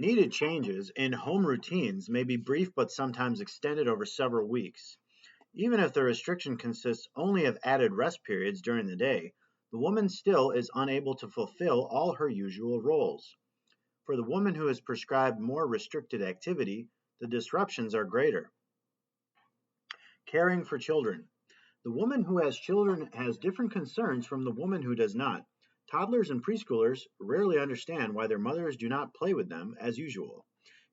Needed changes in home routines may be brief but sometimes extended over several weeks. Even if the restriction consists only of added rest periods during the day, the woman still is unable to fulfill all her usual roles. For the woman who is prescribed more restricted activity, the disruptions are greater. Caring for children. The woman who has children has different concerns from the woman who does not. Toddlers and preschoolers rarely understand why their mothers do not play with them as usual.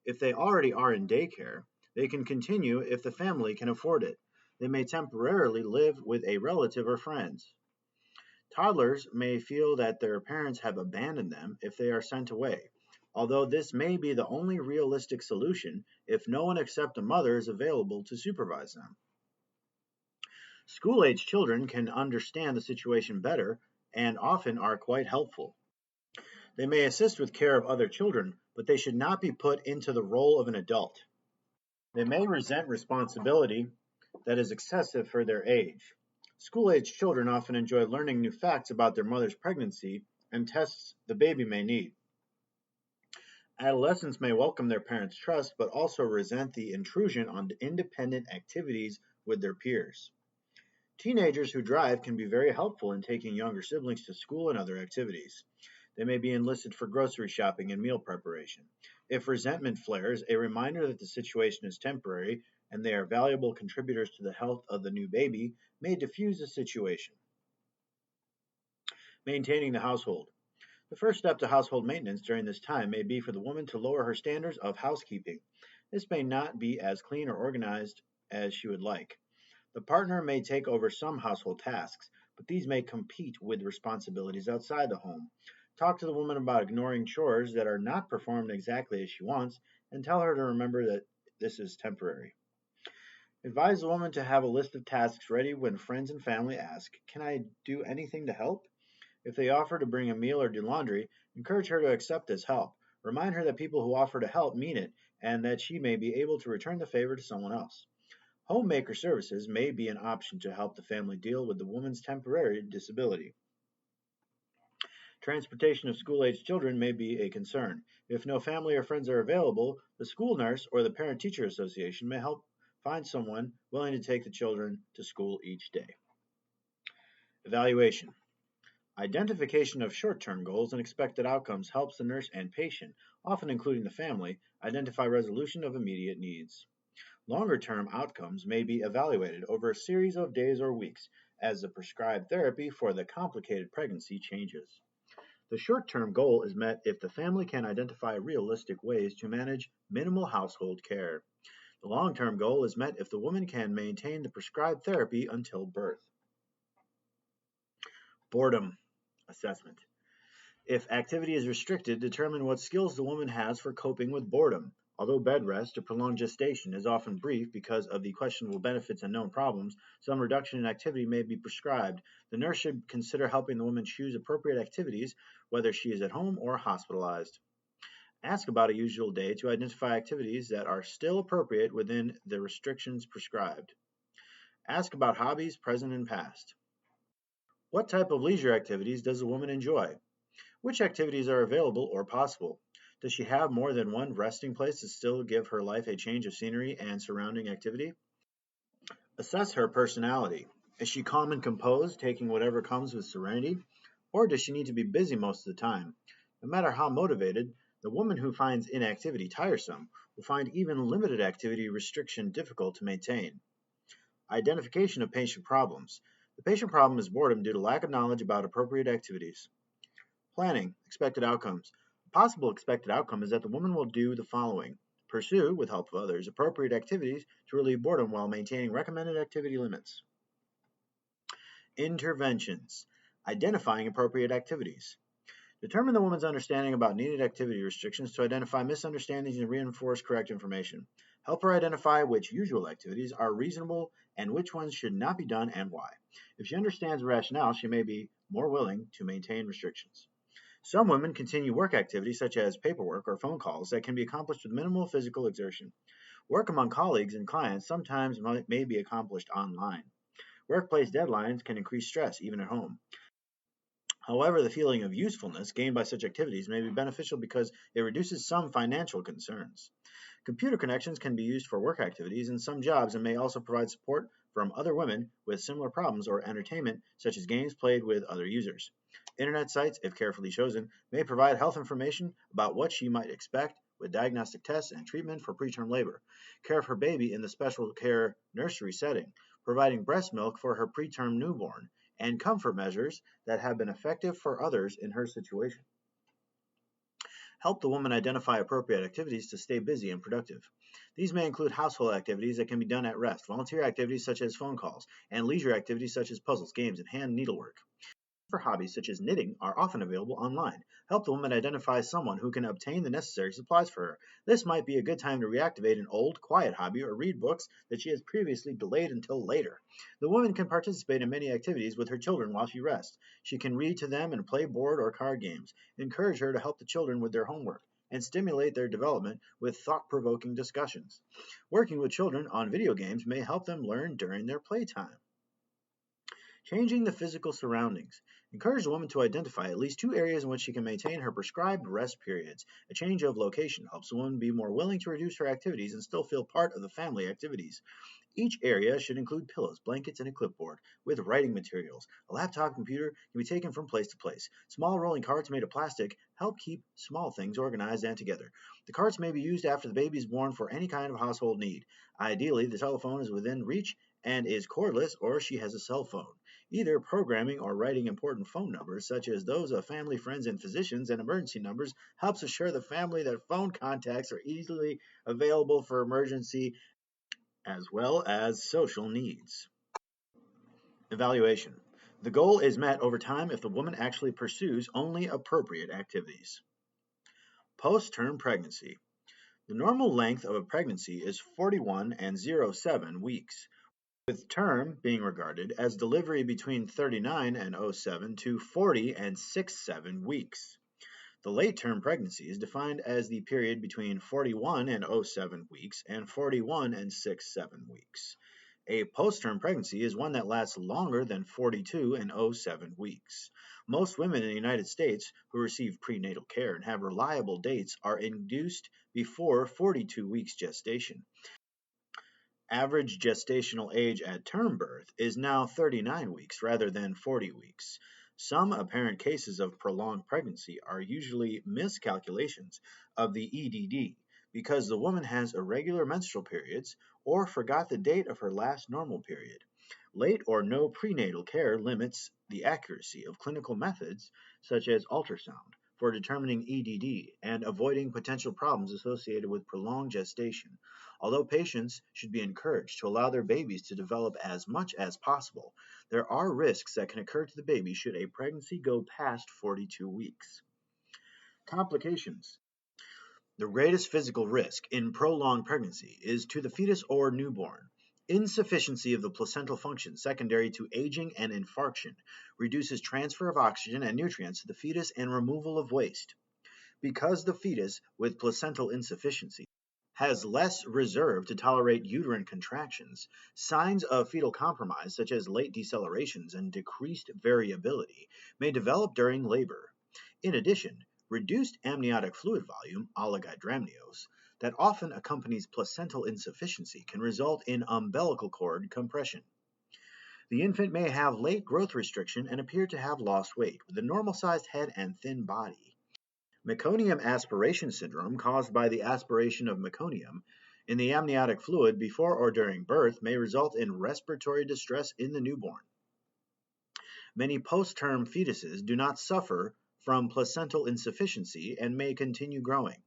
If they already are in daycare, they can continue if the family can afford it. They may temporarily live with a relative or friends. Toddlers may feel that their parents have abandoned them if they are sent away, although this may be the only realistic solution if no one except a mother is available to supervise them. School-age children can understand the situation better and often are quite helpful. They may assist with care of other children, but they should not be put into the role of an adult. They may resent responsibility that is excessive for their age. School-age children often enjoy learning new facts about their mother's pregnancy and tests the baby may need. Adolescents may welcome their parents' trust, but also resent the intrusion on independent activities with their peers. Teenagers who drive can be very helpful in taking younger siblings to school and other activities. They may be enlisted for grocery shopping and meal preparation. If resentment flares, a reminder that the situation is temporary and they are valuable contributors to the health of the new baby may diffuse the situation. Maintaining the household. The first step to household maintenance during this time may be for the woman to lower her standards of housekeeping. This may not be as clean or organized as she would like. The partner may take over some household tasks, but these may compete with responsibilities outside the home. Talk to the woman about ignoring chores that are not performed exactly as she wants, and tell her to remember that this is temporary. Advise the woman to have a list of tasks ready when friends and family ask, "Can I do anything to help?" If they offer to bring a meal or do laundry, encourage her to accept this help. Remind her that people who offer to help mean it, and that she may be able to return the favor to someone else. Homemaker services may be an option to help the family deal with the woman's temporary disability. Transportation of school-aged children may be a concern. If no family or friends are available, the school nurse or the parent-teacher association may help find someone willing to take the children to school each day. Evaluation. Identification of short-term goals and expected outcomes helps the nurse and patient, often including the family, identify resolution of immediate needs. Longer-term outcomes may be evaluated over a series of days or weeks as the prescribed therapy for the complicated pregnancy changes. The short-term goal is met if the family can identify realistic ways to manage minimal household care. The long-term goal is met if the woman can maintain the prescribed therapy until birth. Boredom Assessment. If activity is restricted, determine what skills the woman has for coping with boredom. Although bed rest or prolonged gestation is often brief because of the questionable benefits and known problems, some reduction in activity may be prescribed. The nurse should consider helping the woman choose appropriate activities, whether she is at home or hospitalized. Ask about a usual day to identify activities that are still appropriate within the restrictions prescribed. Ask about hobbies present and past. What type of leisure activities does the woman enjoy? Which activities are available or possible? Does she have more than one resting place to still give her life a change of scenery and surrounding activity? Assess her personality. Is she calm and composed, taking whatever comes with serenity? Or does she need to be busy most of the time? No matter how motivated, the woman who finds inactivity tiresome will find even limited activity restriction difficult to maintain. Identification of patient problems. The patient problem is boredom due to lack of knowledge about appropriate activities. Planning. Expected outcomes. A possible expected outcome is that the woman will do the following. Pursue, with help of others, appropriate activities to relieve boredom while maintaining recommended activity limits. Interventions. Identifying appropriate activities. Determine the woman's understanding about needed activity restrictions to identify misunderstandings and reinforce correct information. Help her identify which usual activities are reasonable and which ones should not be done and why. If she understands the rationale, she may be more willing to maintain restrictions. Some women continue work activities such as paperwork or phone calls that can be accomplished with minimal physical exertion. Work among colleagues and clients sometimes may be accomplished online. Workplace deadlines can increase stress even at home. However, the feeling of usefulness gained by such activities may be beneficial because it reduces some financial concerns. Computer connections can be used for work activities in some jobs and may also provide support from other women with similar problems or entertainment, such as games played with other users. Internet sites, if carefully chosen, may provide health information about what she might expect with diagnostic tests and treatment for preterm labor, care of her baby in the special care nursery setting, providing breast milk for her preterm newborn, and comfort measures that have been effective for others in her situation. Help the woman identify appropriate activities to stay busy and productive. These may include household activities that can be done at rest, volunteer activities such as phone calls, and leisure activities such as puzzles, games, and hand needlework. For hobbies such as knitting are often available online. Help the woman identify someone who can obtain the necessary supplies for her. This might be a good time to reactivate an old, quiet hobby or read books that she has previously delayed until later. The woman can participate in many activities with her children while she rests. She can read to them and play board or card games. Encourage her to help the children with their homework and stimulate their development with thought-provoking discussions. Working with children on video games may help them learn during their playtime. Changing the physical surroundings. Encourage the woman to identify at least 2 areas in which she can maintain her prescribed rest periods. A change of location helps the woman be more willing to reduce her activities and still feel part of the family activities. Each area should include pillows, blankets, and a clipboard with writing materials. A laptop computer can be taken from place to place. Small rolling carts made of plastic help keep small things organized and together. The carts may be used after the baby is born for any kind of household need. Ideally, the telephone is within reach and is cordless, or she has a cell phone. Either programming or writing important phone numbers, such as those of family, friends, and physicians, and emergency numbers, helps assure the family that phone contacts are easily available for emergency as well as social needs. Evaluation. The goal is met over time if the woman actually pursues only appropriate activities. Post-term pregnancy. The normal length of a pregnancy is 41 and 07 weeks, with term being regarded as delivery between 39 and 07 to 40 and 67 weeks. The late-term pregnancy is defined as the period between 41 and 07 weeks and 41 and 67 weeks. A post-term pregnancy is one that lasts longer than 42 and 07 weeks. Most women in the United States who receive prenatal care and have reliable dates are induced before 42 weeks gestation. Average gestational age at term birth is now 39 weeks rather than 40 weeks. Some apparent cases of prolonged pregnancy are usually miscalculations of the EDD because the woman has irregular menstrual periods or forgot the date of her last normal period. Late or no prenatal care limits the accuracy of clinical methods such as ultrasound for determining EDD and avoiding potential problems associated with prolonged gestation. Although patients should be encouraged to allow their babies to develop as much as possible, there are risks that can occur to the baby should a pregnancy go past 42 weeks. Complications. The greatest physical risk in prolonged pregnancy is to the fetus or newborn. Insufficiency of the placental function secondary to aging and infarction reduces transfer of oxygen and nutrients to the fetus and removal of waste. Because the fetus with placental insufficiency has less reserve to tolerate uterine contractions, signs of fetal compromise such as late decelerations and decreased variability may develop during labor. In addition, reduced amniotic fluid volume, oligidramnios, that often accompanies placental insufficiency can result in umbilical cord compression. The infant may have late growth restriction and appear to have lost weight, with a normal-sized head and thin body. Meconium aspiration syndrome, caused by the aspiration of meconium in the amniotic fluid before or during birth, may result in respiratory distress in the newborn. Many post-term fetuses do not suffer from placental insufficiency and may continue growing.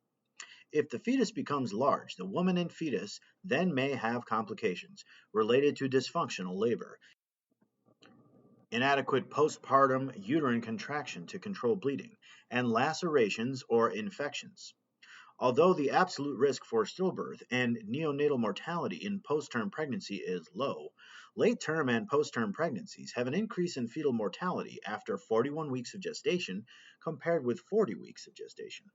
If the fetus becomes large, the woman and fetus then may have complications related to dysfunctional labor, inadequate postpartum uterine contraction to control bleeding, and lacerations or infections. Although the absolute risk for stillbirth and neonatal mortality in post-term pregnancy is low, late-term and post-term pregnancies have an increase in fetal mortality after 41 weeks of gestation compared with 40 weeks of gestation.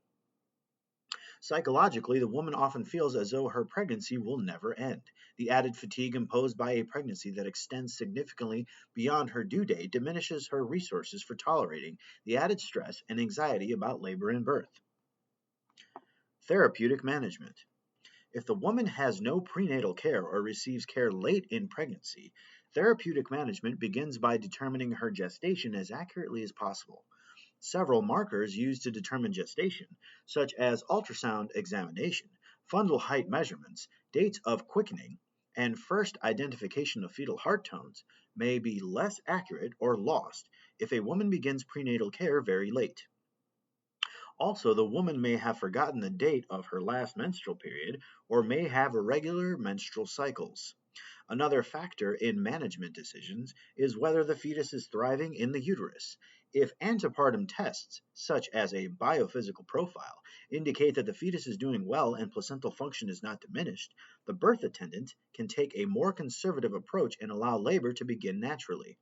Psychologically, the woman often feels as though her pregnancy will never end. The added fatigue imposed by a pregnancy that extends significantly beyond her due date diminishes her resources for tolerating the added stress and anxiety about labor and birth. Therapeutic management. If the woman has no prenatal care or receives care late in pregnancy, therapeutic management begins by determining her gestation as accurately as possible. Several markers used to determine gestation, such as ultrasound examination, fundal height measurements, dates of quickening, and first identification of fetal heart tones, may be less accurate or lost if a woman begins prenatal care very late. Also, the woman may have forgotten the date of her last menstrual period or may have irregular menstrual cycles. Another factor in management decisions is whether the fetus is thriving in the uterus. If antepartum tests, such as a biophysical profile, indicate that the fetus is doing well and placental function is not diminished, the birth attendant can take a more conservative approach and allow labor to begin naturally.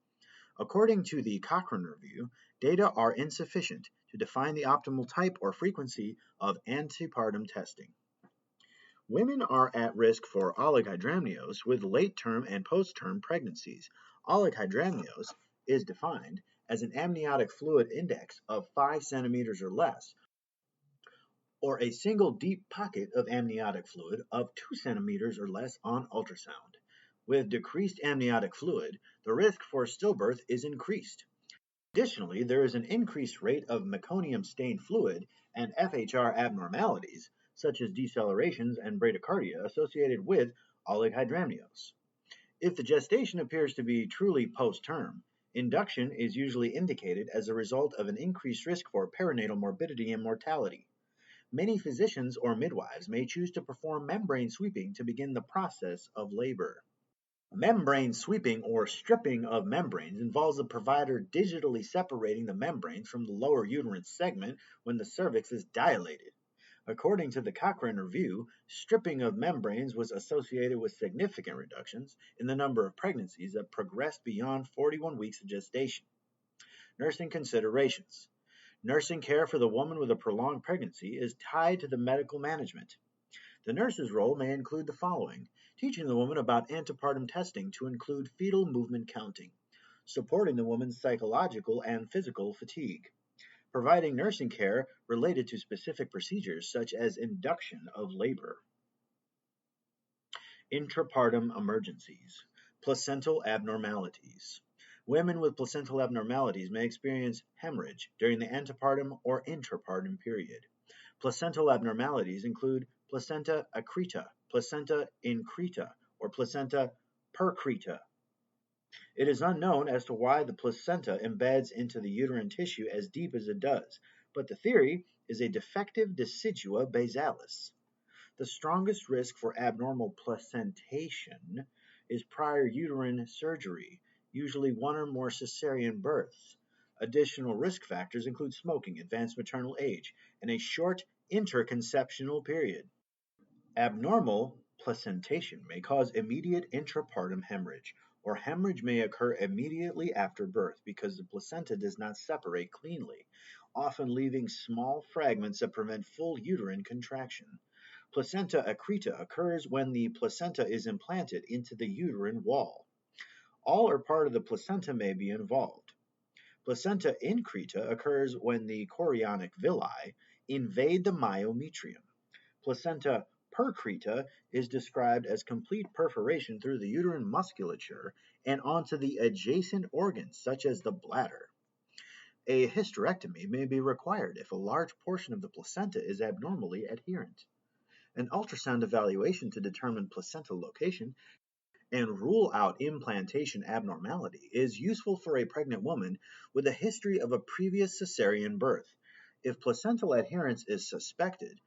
According to the Cochrane Review, data are insufficient to define the optimal type or frequency of antepartum testing. Women are at risk for oligohydramnios with late-term and post-term pregnancies. Oligohydramnios is defined as an amniotic fluid index of 5 centimeters or less, or a single deep pocket of amniotic fluid of 2 centimeters or less on ultrasound. With decreased amniotic fluid, the risk for stillbirth is increased. Additionally, there is an increased rate of meconium stained fluid and FHR abnormalities, such as decelerations and bradycardia, associated with oligohydramnios. If the gestation appears to be truly post-term, induction is usually indicated as a result of an increased risk for perinatal morbidity and mortality. Many physicians or midwives may choose to perform membrane sweeping to begin the process of labor. Membrane sweeping or stripping of membranes involves the provider digitally separating the membranes from the lower uterine segment when the cervix is dilated. According to the Cochrane Review, stripping of membranes was associated with significant reductions in the number of pregnancies that progressed beyond 41 weeks of gestation. Nursing considerations. Nursing care for the woman with a prolonged pregnancy is tied to the medical management. The nurse's role may include the following: teaching the woman about antepartum testing to include fetal movement counting, supporting the woman's psychological and physical fatigue, providing nursing care related to specific procedures such as induction of labor. Intrapartum emergencies, placental abnormalities. Women with placental abnormalities may experience hemorrhage during the antepartum or intrapartum period. Placental abnormalities include placenta accreta, placenta increta, or placenta percreta. It is unknown as to why the placenta embeds into the uterine tissue as deep as it does, but the theory is a defective decidua basalis. The strongest risk for abnormal placentation is prior uterine surgery, usually one or more cesarean births. Additional risk factors include smoking, advanced maternal age, and a short interconceptional period. Abnormal placentation may cause immediate intrapartum hemorrhage, or hemorrhage may occur immediately after birth because the placenta does not separate cleanly, often leaving small fragments that prevent full uterine contraction. Placenta accreta occurs when the placenta is implanted into the uterine wall. All or part of the placenta may be involved. Placenta increta occurs when the chorionic villi invade the myometrium. Placenta percreta is described as complete perforation through the uterine musculature and onto the adjacent organs, such as the bladder. A hysterectomy may be required if a large portion of the placenta is abnormally adherent. An ultrasound evaluation to determine placental location and rule out implantation abnormality is useful for a pregnant woman with a history of a previous cesarean birth. If placental adherence is suspected,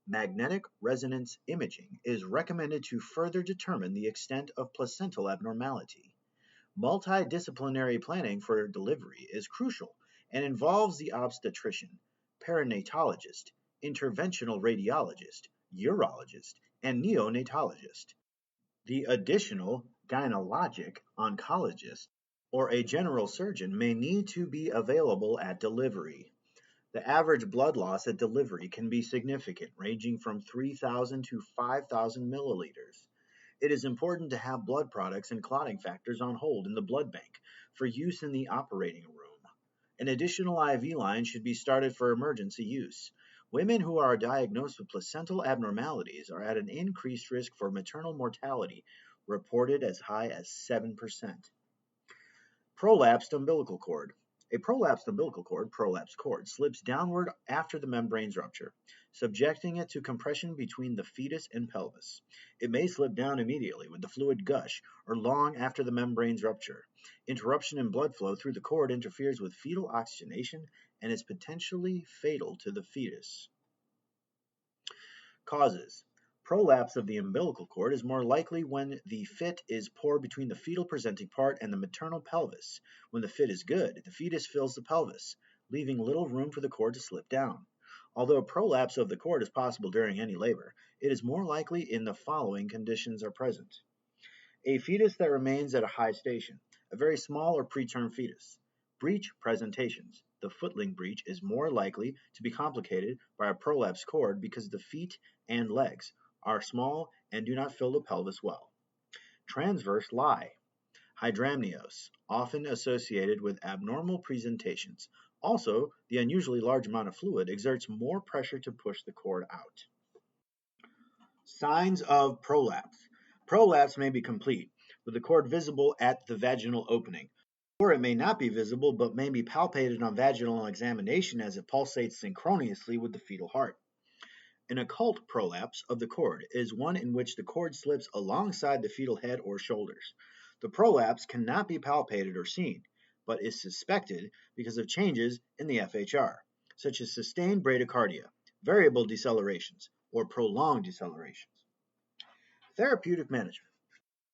magnetic resonance imaging is recommended to further determine the extent of placental abnormality. Multidisciplinary planning for delivery is crucial and involves the obstetrician, perinatologist, interventional radiologist, urologist, and neonatologist. The additional gynecologic oncologist or a general surgeon may need to be available at delivery. The average blood loss at delivery can be significant, ranging from 3,000 to 5,000 milliliters. It is important to have blood products and clotting factors on hold in the blood bank for use in the operating room. An additional IV line should be started for emergency use. Women who are diagnosed with placental abnormalities are at an increased risk for maternal mortality, reported as high as 7%. Prolapsed umbilical cord. A prolapsed umbilical cord, prolapse cord, slips downward after the membrane's rupture, subjecting it to compression between the fetus and pelvis. It may slip down immediately with the fluid gush or long after the membrane's rupture. Interruption in blood flow through the cord interferes with fetal oxygenation and is potentially fatal to the fetus. Causes. Prolapse of the umbilical cord is more likely when the fit is poor between the fetal presenting part and the maternal pelvis. When the fit is good, the fetus fills the pelvis, leaving little room for the cord to slip down. Although a prolapse of the cord is possible during any labor, it is more likely in the following conditions are present. A fetus that remains at a high station, a very small or preterm fetus. Breech presentations. The footling breech is more likely to be complicated by a prolapsed cord because the feet and legs are small and do not fill the pelvis well. Transverse lie. Hydramnios, often associated with abnormal presentations. Also, the unusually large amount of fluid exerts more pressure to push the cord out. Signs of prolapse. Prolapse may be complete, with the cord visible at the vaginal opening, or it may not be visible but may be palpated on vaginal examination as it pulsates synchronously with the fetal heart. An occult prolapse of the cord is one in which the cord slips alongside the fetal head or shoulders. The prolapse cannot be palpated or seen, but is suspected because of changes in the FHR, such as sustained bradycardia, variable decelerations, or prolonged decelerations. Therapeutic management.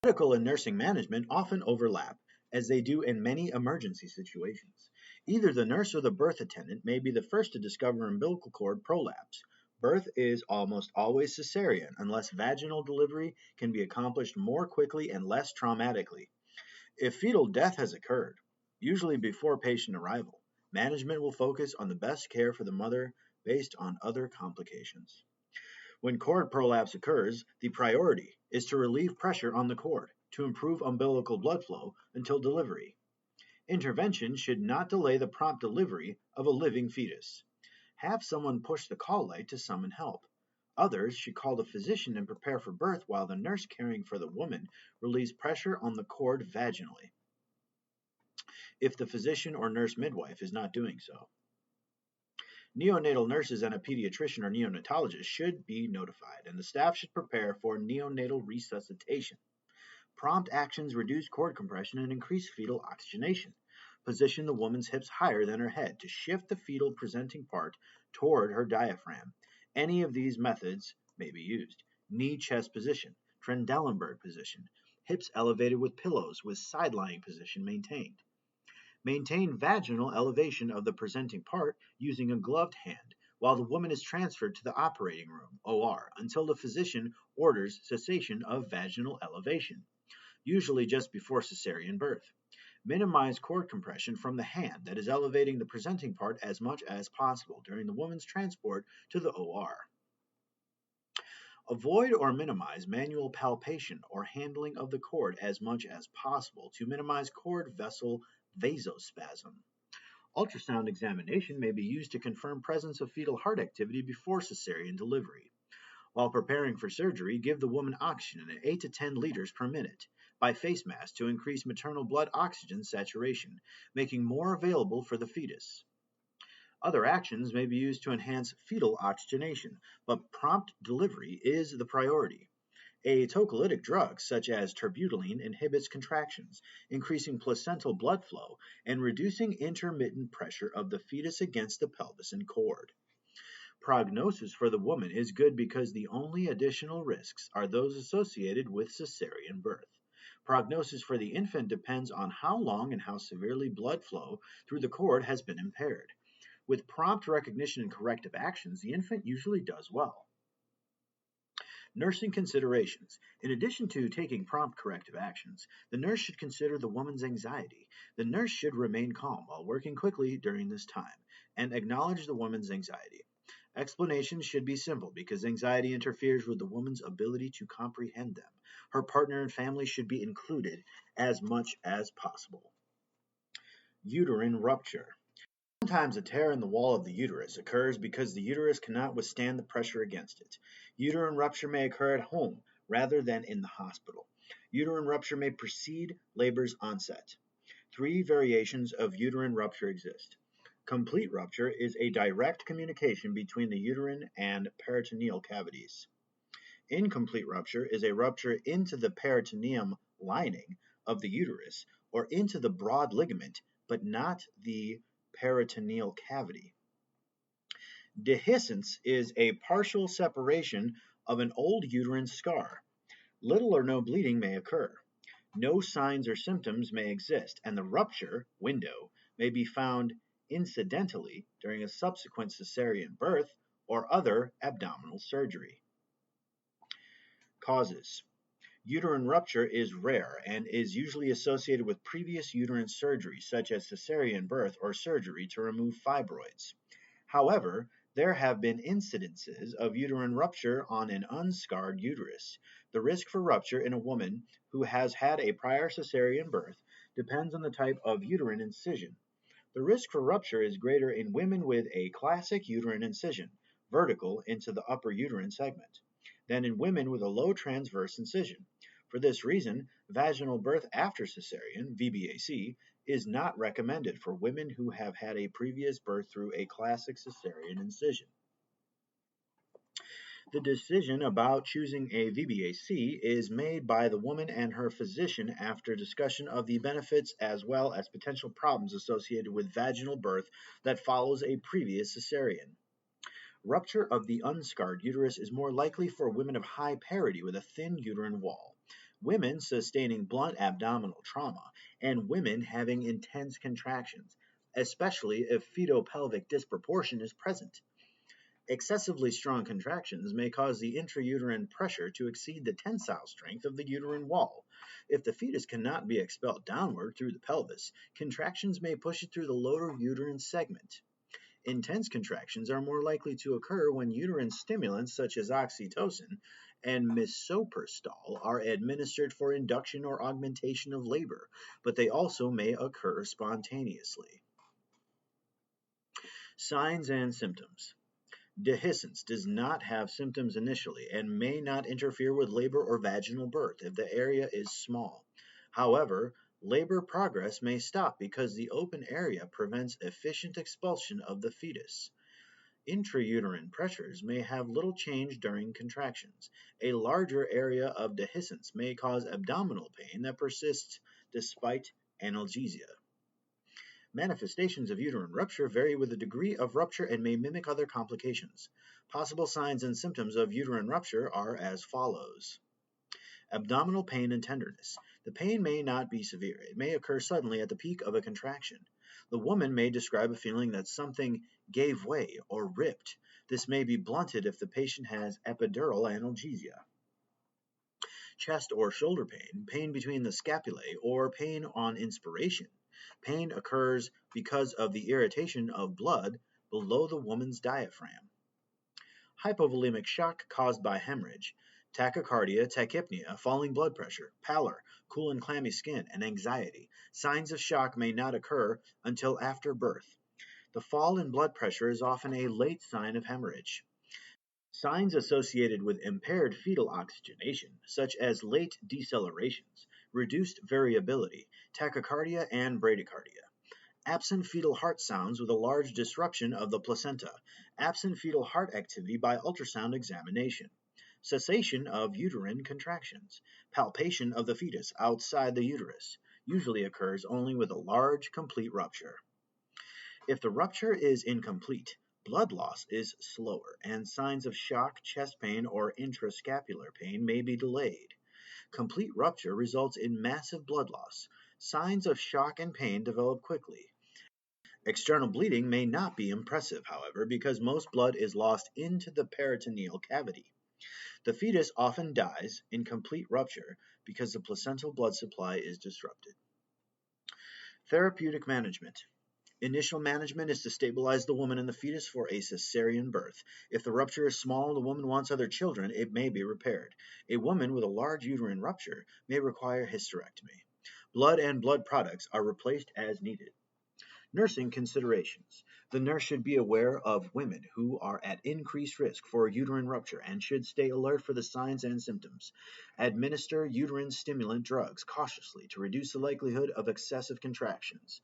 Medical and nursing management often overlap, as they do in many emergency situations. Either the nurse or the birth attendant may be the first to discover umbilical cord prolapse. Birth is almost always cesarean unless vaginal delivery can be accomplished more quickly and less traumatically. If fetal death has occurred, usually before patient arrival, management will focus on the best care for the mother based on other complications. When cord prolapse occurs, the priority is to relieve pressure on the cord to improve umbilical blood flow until delivery. Intervention should not delay the prompt delivery of a living fetus. Have someone push the call light to summon help. Others should call the physician and prepare for birth while the nurse caring for the woman relieves pressure on the cord vaginally, if the physician or nurse midwife is not doing so. Neonatal nurses and a pediatrician or neonatologist should be notified, and the staff should prepare for neonatal resuscitation. Prompt actions reduce cord compression and increase fetal oxygenation. Position the woman's hips higher than her head to shift the fetal presenting part toward her diaphragm. Any of these methods may be used. Knee-chest position, Trendelenburg position, hips elevated with pillows with side-lying position maintained. Maintain vaginal elevation of the presenting part using a gloved hand while the woman is transferred to the operating room, OR, until the physician orders cessation of vaginal elevation, usually just before cesarean birth. Minimize cord compression from the hand that is elevating the presenting part as much as possible during the woman's transport to the OR. Avoid or minimize manual palpation or handling of the cord as much as possible to minimize cord vessel vasospasm. Ultrasound examination may be used to confirm presence of fetal heart activity before cesarean delivery. While preparing for surgery, give the woman oxygen at 8 to 10 liters per minute by face mask to increase maternal blood oxygen saturation, making more available for the fetus. Other actions may be used to enhance fetal oxygenation, but prompt delivery is the priority. A tocolytic drug, such as terbutaline, inhibits contractions, increasing placental blood flow and reducing intermittent pressure of the fetus against the pelvis and cord. Prognosis for the woman is good because the only additional risks are those associated with cesarean birth. Prognosis for the infant depends on how long and how severely blood flow through the cord has been impaired. With prompt recognition and corrective actions, the infant usually does well. Nursing considerations. In addition to taking prompt corrective actions, the nurse should consider the woman's anxiety. The nurse should remain calm while working quickly during this time and acknowledge the woman's anxiety. Explanations should be simple because anxiety interferes with the woman's ability to comprehend them. Her partner and family should be included as much as possible. Uterine rupture. Sometimes a tear in the wall of the uterus occurs because the uterus cannot withstand the pressure against it. Uterine rupture may occur at home rather than in the hospital. Uterine rupture may precede labor's onset. 3 variations of uterine rupture exist. Complete rupture is a direct communication between the uterine and peritoneal cavities. Incomplete rupture is a rupture into the peritoneum lining of the uterus or into the broad ligament, but not the peritoneal cavity. Dehiscence is a partial separation of an old uterine scar. Little or no bleeding may occur. No signs or symptoms may exist, and the rupture window may be found incidentally during a subsequent cesarean birth or other abdominal surgery. Causes. Uterine rupture is rare and is usually associated with previous uterine surgery, such as cesarean birth or surgery to remove fibroids. However, there have been incidences of uterine rupture on an unscarred uterus. The risk for rupture in a woman who has had a prior cesarean birth depends on the type of uterine incision. The risk for rupture is greater in women with a classic uterine incision, vertical into the upper uterine segment, than in women with a low transverse incision. For this reason, vaginal birth after cesarean, VBAC, is not recommended for women who have had a previous birth through a classic cesarean incision. The decision about choosing a VBAC is made by the woman and her physician after discussion of the benefits as well as potential problems associated with vaginal birth that follows a previous cesarean. Rupture of the unscarred uterus is more likely for women of high parity with a thin uterine wall, women sustaining blunt abdominal trauma, and women having intense contractions, especially if fetal-pelvic disproportion is present. Excessively strong contractions may cause the intrauterine pressure to exceed the tensile strength of the uterine wall. If the fetus cannot be expelled downward through the pelvis, contractions may push it through the lower uterine segment. Intense contractions are more likely to occur when uterine stimulants such as oxytocin and misoprostol are administered for induction or augmentation of labor, but they also may occur spontaneously. Signs and symptoms. Dehiscence does not have symptoms initially and may not interfere with labor or vaginal birth if the area is small. However, labor progress may stop because the open area prevents efficient expulsion of the fetus. Intrauterine pressures may have little change during contractions. A larger area of dehiscence may cause abdominal pain that persists despite analgesia. Manifestations of uterine rupture vary with the degree of rupture and may mimic other complications. Possible signs and symptoms of uterine rupture are as follows. Abdominal pain and tenderness. The pain may not be severe. It may occur suddenly at the peak of a contraction. The woman may describe a feeling that something gave way or ripped. This may be blunted if the patient has epidural analgesia. Chest or shoulder pain, pain between the scapulae, or pain on inspiration. Pain occurs because of the irritation of blood below the woman's diaphragm. Hypovolemic shock caused by hemorrhage. Tachycardia, tachypnea, falling blood pressure, pallor, cool and clammy skin, and anxiety. Signs of shock may not occur until after birth. The fall in blood pressure is often a late sign of hemorrhage. Signs associated with impaired fetal oxygenation, such as late decelerations, reduced variability, tachycardia, and bradycardia. Absent fetal heart sounds with a large disruption of the placenta. Absent fetal heart activity by ultrasound examination. Cessation of uterine contractions. Palpation of the fetus outside the uterus. Usually occurs only with a large, complete rupture. If the rupture is incomplete, blood loss is slower, and signs of shock, chest pain, or intrascapular pain may be delayed. Complete rupture results in massive blood loss. Signs of shock and pain develop quickly. External bleeding may not be impressive, however, because most blood is lost into the peritoneal cavity. The fetus often dies in complete rupture because the placental blood supply is disrupted. Therapeutic management. Initial management is to stabilize the woman and the fetus for a cesarean birth. If the rupture is small and the woman wants other children, it may be repaired. A woman with a large uterine rupture may require hysterectomy. Blood and blood products are replaced as needed. Nursing considerations. The nurse should be aware of women who are at increased risk for uterine rupture and should stay alert for the signs and symptoms. Administer uterine stimulant drugs cautiously to reduce the likelihood of excessive contractions.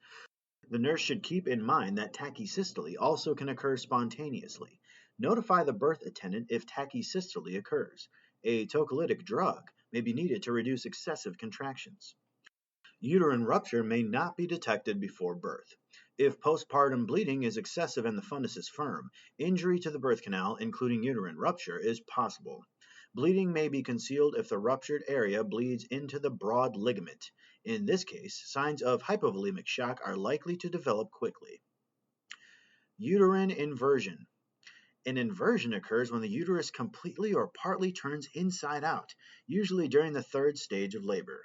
The nurse should keep in mind that tachysystole also can occur spontaneously. Notify the birth attendant if tachysystole occurs. A tocolytic drug may be needed to reduce excessive contractions. Uterine rupture may not be detected before birth. If postpartum bleeding is excessive and the fundus is firm, injury to the birth canal, including uterine rupture, is possible. Bleeding may be concealed if the ruptured area bleeds into the broad ligament. In this case, signs of hypovolemic shock are likely to develop quickly. Uterine inversion. An inversion occurs when the uterus completely or partly turns inside out, usually during the third stage of labor.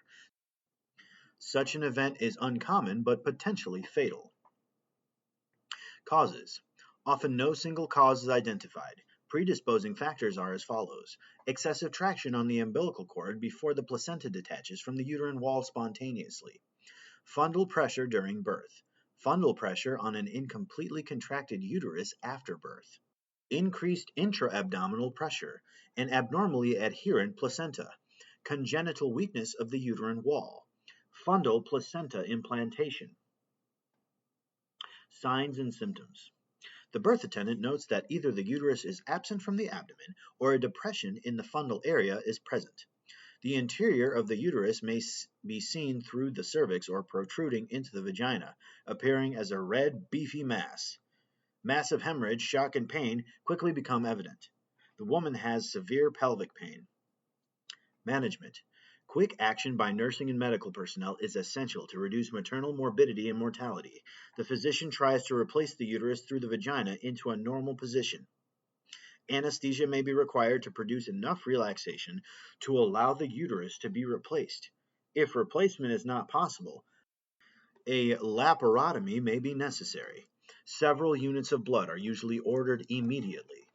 Such an event is uncommon but potentially fatal. Causes. Often no single cause is identified. Predisposing factors are as follows: excessive traction on the umbilical cord before the placenta detaches from the uterine wall spontaneously, fundal pressure during birth, fundal pressure on an incompletely contracted uterus after birth, increased intra-abdominal pressure, an abnormally adherent placenta, congenital weakness of the uterine wall, fundal placenta implantation. Signs and symptoms. The birth attendant notes that either the uterus is absent from the abdomen or a depression in the fundal area is present. The interior of the uterus may be seen through the cervix or protruding into the vagina, appearing as a red, beefy mass. Massive hemorrhage, shock, and pain quickly become evident. The woman has severe pelvic pain. Management. Quick action by nursing and medical personnel is essential to reduce maternal morbidity and mortality. The physician tries to replace the uterus through the vagina into a normal position. Anesthesia may be required to produce enough relaxation to allow the uterus to be replaced. If replacement is not possible, a laparotomy may be necessary. Several units of blood are usually ordered immediately.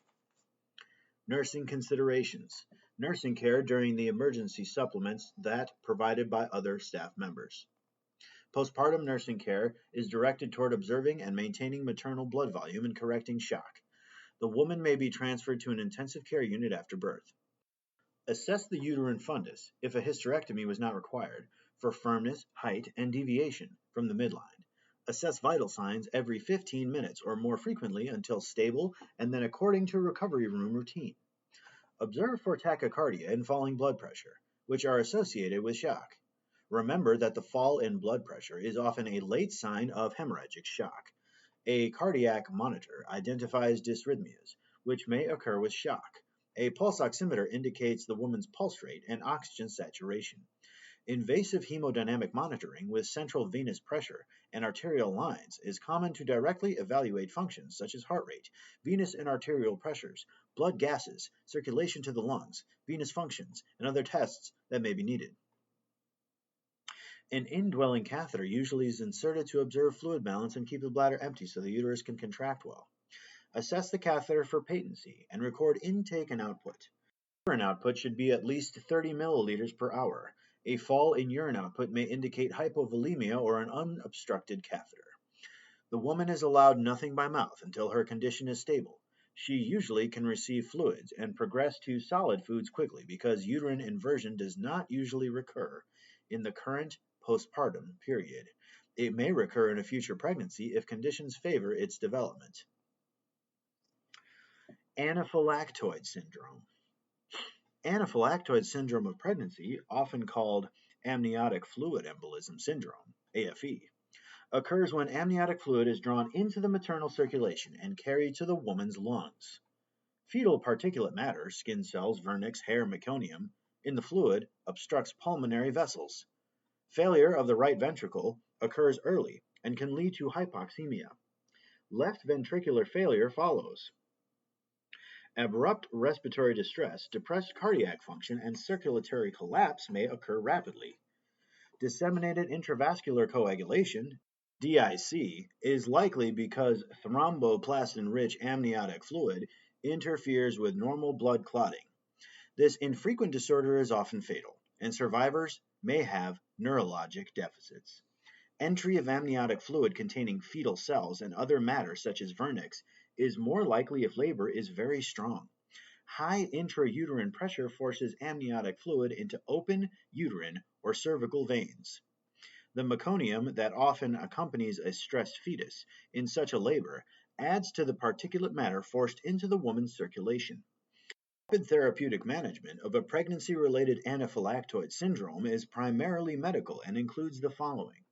Nursing considerations. Nursing care during the emergency supplements that provided by other staff members. Postpartum nursing care is directed toward observing and maintaining maternal blood volume and correcting shock. The woman may be transferred to an intensive care unit after birth. Assess the uterine fundus, if a hysterectomy was not required, for firmness, height, and deviation from the midline. Assess vital signs every 15 minutes or more frequently until stable and then according to recovery room routine. Observe for tachycardia and falling blood pressure, which are associated with shock. Remember that the fall in blood pressure is often a late sign of hemorrhagic shock. A cardiac monitor identifies dysrhythmias, which may occur with shock. A pulse oximeter indicates the woman's pulse rate and oxygen saturation. Invasive hemodynamic monitoring with central venous pressure and arterial lines is common to directly evaluate functions such as heart rate, venous and arterial pressures, blood gases, circulation to the lungs, venous functions, and other tests that may be needed. An indwelling catheter usually is inserted to observe fluid balance and keep the bladder empty so the uterus can contract well. Assess the catheter for patency and record intake and output. Urine output should be at least 30 milliliters per hour. A fall in urine output may indicate hypovolemia or an unobstructed catheter. The woman is allowed nothing by mouth until her condition is stable. She usually can receive fluids and progress to solid foods quickly because uterine inversion does not usually recur in the current postpartum period. It may recur in a future pregnancy if conditions favor its development. Anaphylactoid syndrome. Anaphylactoid syndrome of pregnancy, often called amniotic fluid embolism syndrome, AFE, occurs when amniotic fluid is drawn into the maternal circulation and carried to the woman's lungs. Fetal particulate matter, skin cells, vernix, hair, meconium, in the fluid obstructs pulmonary vessels. Failure of the right ventricle occurs early and can lead to hypoxemia. Left ventricular failure follows. Abrupt respiratory distress, depressed cardiac function, and circulatory collapse may occur rapidly. Disseminated intravascular coagulation, DIC, is likely because thromboplastin-rich amniotic fluid interferes with normal blood clotting. This infrequent disorder is often fatal, and survivors may have neurologic deficits. Entry of amniotic fluid containing fetal cells and other matter such as vernix is more likely if labor is very strong. High intrauterine pressure forces amniotic fluid into open uterine or cervical veins. The meconium that often accompanies a stressed fetus in such a labor adds to the particulate matter forced into the woman's circulation. Rapid therapeutic management of a pregnancy-related anaphylactoid syndrome is primarily medical and includes the following: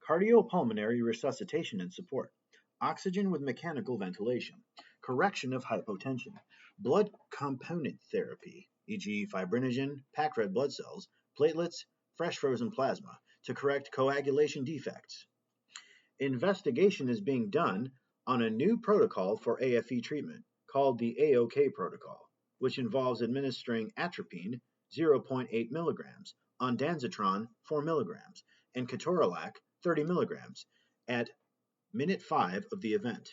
cardiopulmonary resuscitation and support, oxygen with mechanical ventilation, correction of hypotension, blood component therapy, e.g. fibrinogen, packed red blood cells, platelets, fresh frozen plasma, to correct coagulation defects. Investigation is being done on a new protocol for AFE treatment called the AOK protocol, which involves administering atropine 0.8 milligrams, ondansetron 4 milligrams, and ketorolac 30 milligrams at minute 5 of the event.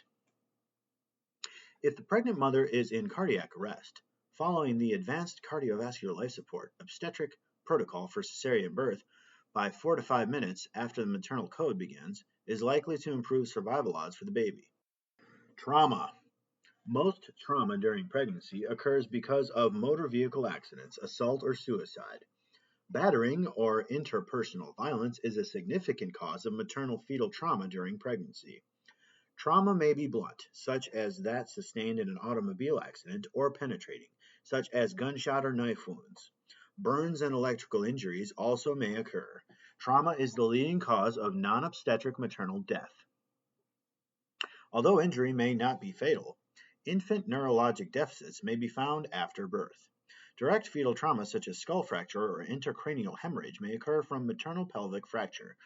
If the pregnant mother is in cardiac arrest, following the advanced cardiovascular life support obstetric protocol for cesarean birth by 4 to 5 minutes after the maternal code begins is likely to improve survival odds for the baby. Trauma. Most trauma during pregnancy occurs because of motor vehicle accidents, assault, or suicide. Battering or interpersonal violence is a significant cause of maternal fetal trauma during pregnancy. Trauma may be blunt, such as that sustained in an automobile accident, or penetrating, such as gunshot or knife wounds. Burns and electrical injuries also may occur. Trauma is the leading cause of non-obstetric maternal death. Although injury may not be fatal, infant neurologic deficits may be found after birth. Direct fetal trauma such as skull fracture or intracranial hemorrhage may occur from maternal pelvic fracture,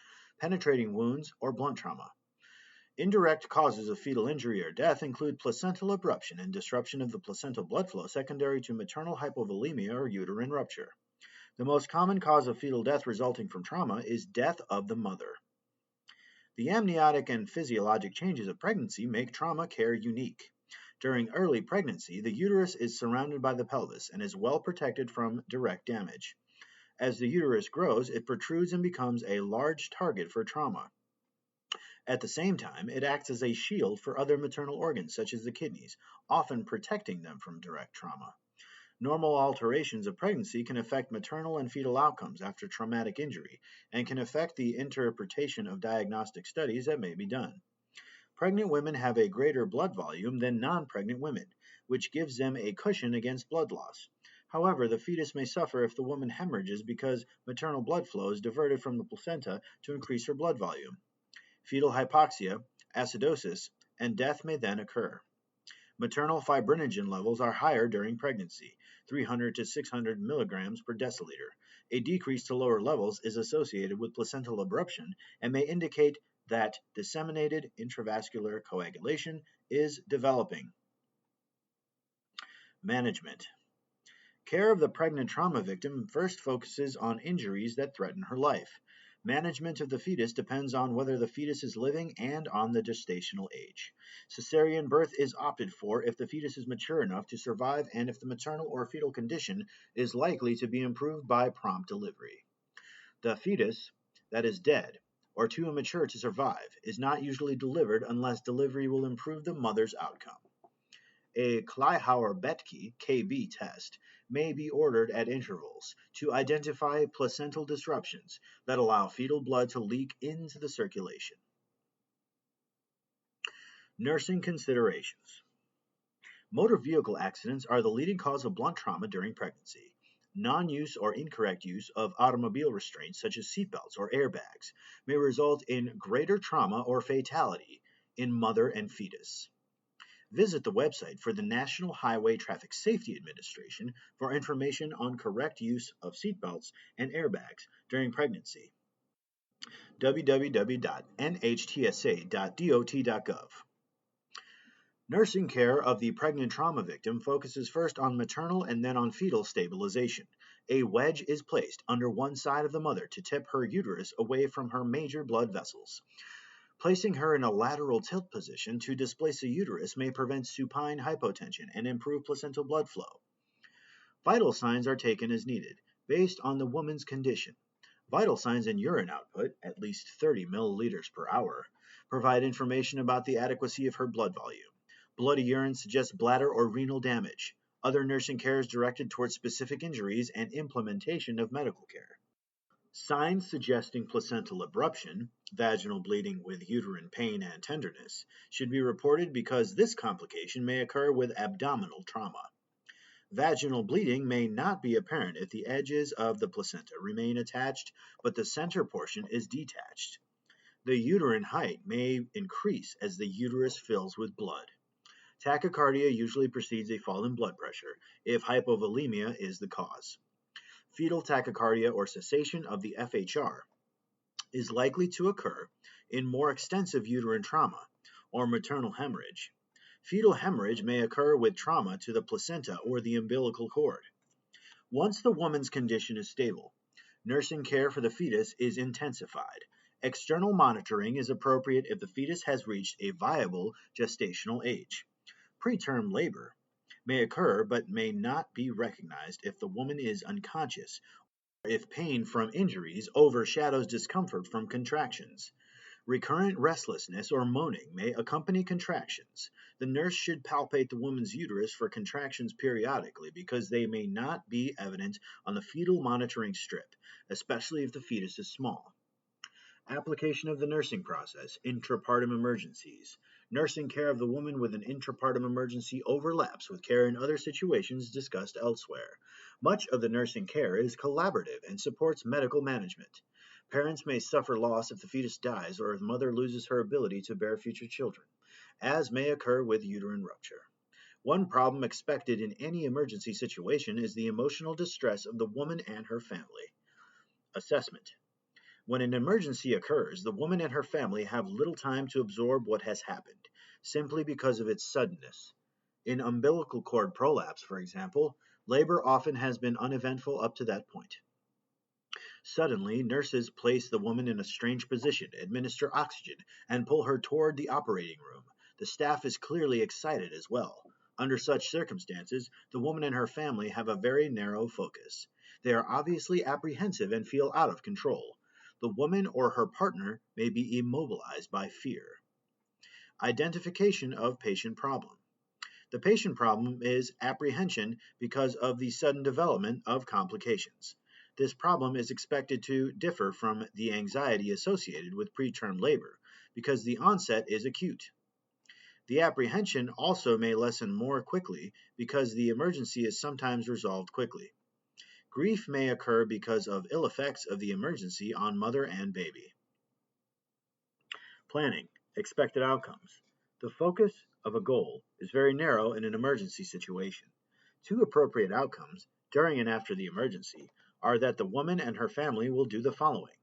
penetrating wounds, or blunt trauma. Indirect causes of fetal injury or death include placental abruption and disruption of the placental blood flow secondary to maternal hypovolemia or uterine rupture. The most common cause of fetal death resulting from trauma is death of the mother. The amniotic and physiologic changes of pregnancy make trauma care unique. During early pregnancy, the uterus is surrounded by the pelvis and is well protected from direct damage. As the uterus grows, it protrudes and becomes a large target for trauma. At the same time, it acts as a shield for other maternal organs, such as the kidneys, often protecting them from direct trauma. Normal alterations of pregnancy can affect maternal and fetal outcomes after traumatic injury, and can affect the interpretation of diagnostic studies that may be done. Pregnant women have a greater blood volume than non-pregnant women, which gives them a cushion against blood loss. However, the fetus may suffer if the woman hemorrhages because maternal blood flow is diverted from the placenta to increase her blood volume. Fetal hypoxia, acidosis, and death may then occur. Maternal fibrinogen levels are higher during pregnancy, 300 to 600 milligrams per deciliter. A decrease to lower levels is associated with placental abruption and may indicate that disseminated intravascular coagulation is developing. Management. Care of the pregnant trauma victim first focuses on injuries that threaten her life. Management of the fetus depends on whether the fetus is living and on the gestational age. Cesarean birth is opted for if the fetus is mature enough to survive and if the maternal or fetal condition is likely to be improved by prompt delivery. The fetus that is dead or too immature to survive is not usually delivered unless delivery will improve the mother's outcome. A Kleihauer-Betke KB test may be ordered at intervals to identify placental disruptions that allow fetal blood to leak into the circulation. Nursing considerations. Motor vehicle accidents are the leading cause of blunt trauma during pregnancy. Non-use or incorrect use of automobile restraints such as seatbelts or airbags may result in greater trauma or fatality in mother and fetus. Visit the website for the National Highway Traffic Safety Administration for information on correct use of seatbelts and airbags during pregnancy. www.nhtsa.dot.gov. Nursing care of the pregnant trauma victim focuses first on maternal and then on fetal stabilization. A wedge is placed under one side of the mother to tip her uterus away from her major blood vessels. Placing her in a lateral tilt position to displace the uterus may prevent supine hypotension and improve placental blood flow. Vital signs are taken as needed, based on the woman's condition. Vital signs and urine output, at least 30 milliliters per hour, provide information about the adequacy of her blood volume. Bloody urine suggests bladder or renal damage. Other nursing care is directed towards specific injuries and implementation of medical care. Signs suggesting placental abruption, vaginal bleeding with uterine pain and tenderness, should be reported because this complication may occur with abdominal trauma. Vaginal bleeding may not be apparent if the edges of the placenta remain attached, but the center portion is detached. The uterine height may increase as the uterus fills with blood. Tachycardia usually precedes a fall in blood pressure if hypovolemia is the cause. Fetal tachycardia or cessation of the FHR is likely to occur in more extensive uterine trauma or maternal hemorrhage. Fetal hemorrhage may occur with trauma to the placenta or the umbilical cord. Once the woman's condition is stable, nursing care for the fetus is intensified. External monitoring is appropriate if the fetus has reached a viable gestational age. Preterm labor may occur but may not be recognized if the woman is unconscious or if pain from injuries overshadows discomfort from contractions. Recurrent restlessness or moaning may accompany contractions. The nurse should palpate the woman's uterus for contractions periodically because they may not be evident on the fetal monitoring strip, especially if the fetus is small. Application of the nursing process, intrapartum emergencies. Nursing care of the woman with an intrapartum emergency overlaps with care in other situations discussed elsewhere. Much of the nursing care is collaborative and supports medical management. Parents may suffer loss if the fetus dies or if the mother loses her ability to bear future children, as may occur with uterine rupture. One problem expected in any emergency situation is the emotional distress of the woman and her family. Assessment. When an emergency occurs, the woman and her family have little time to absorb what has happened, simply because of its suddenness. In umbilical cord prolapse, for example, labor often has been uneventful up to that point. Suddenly, nurses place the woman in a strange position, administer oxygen, and pull her toward the operating room. The staff is clearly excited as well. Under such circumstances, the woman and her family have a very narrow focus. They are obviously apprehensive and feel out of control. The woman or her partner may be immobilized by fear. Identification of patient problem. The patient problem is apprehension because of the sudden development of complications. This problem is expected to differ from the anxiety associated with preterm labor because the onset is acute. The apprehension also may lessen more quickly because the emergency is sometimes resolved quickly. Grief may occur because of ill effects of the emergency on mother and baby. Planning, expected outcomes. The focus of a goal is very narrow in an emergency situation. Two appropriate outcomes during and after the emergency are that the woman and her family will do the following: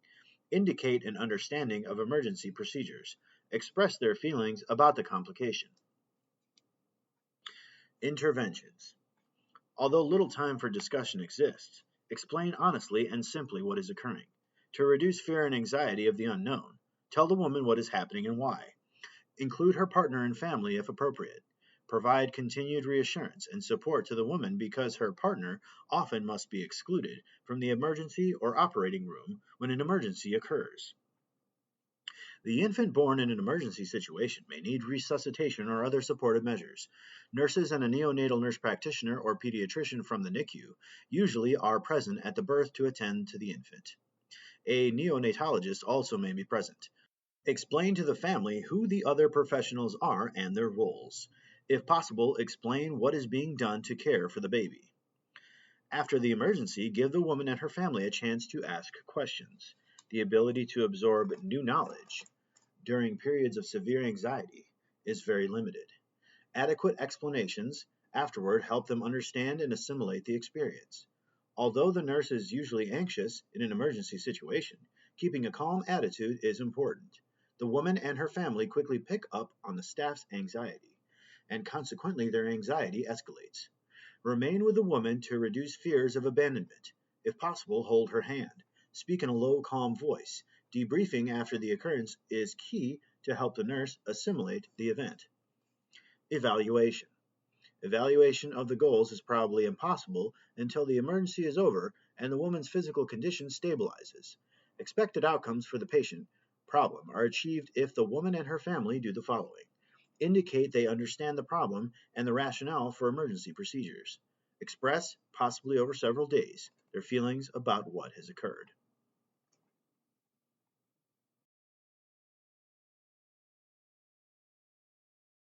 indicate an understanding of emergency procedures, express their feelings about the complication. Interventions. Although little time for discussion exists, explain honestly and simply what is occurring. To reduce fear and anxiety of the unknown, tell the woman what is happening and why. Include her partner and family if appropriate. Provide continued reassurance and support to the woman because her partner often must be excluded from the emergency or operating room when an emergency occurs. The infant born in an emergency situation may need resuscitation or other supportive measures. Nurses and a neonatal nurse practitioner or pediatrician from the NICU usually are present at the birth to attend to the infant. A neonatologist also may be present. Explain to the family who the other professionals are and their roles. If possible, explain what is being done to care for the baby. After the emergency, give the woman and her family a chance to ask questions. The ability to absorb new knowledge during periods of severe anxiety is very limited. Adequate explanations afterward help them understand and assimilate the experience. Although the nurse is usually anxious in an emergency situation, keeping a calm attitude is important. The woman and her family quickly pick up on the staff's anxiety. and consequently their anxiety escalates. Remain with the woman to reduce fears of abandonment. If possible, hold her hand. Speak in a low, calm voice. Debriefing after the occurrence is key to help the nurse assimilate the event. Evaluation. Evaluation of the goals is probably impossible until the emergency is over and the woman's physical condition stabilizes. Expected outcomes for the patient problem are achieved if the woman and her family do the following. Indicate they understand the problem and the rationale for emergency procedures. Express, possibly over several days, their feelings about what has occurred.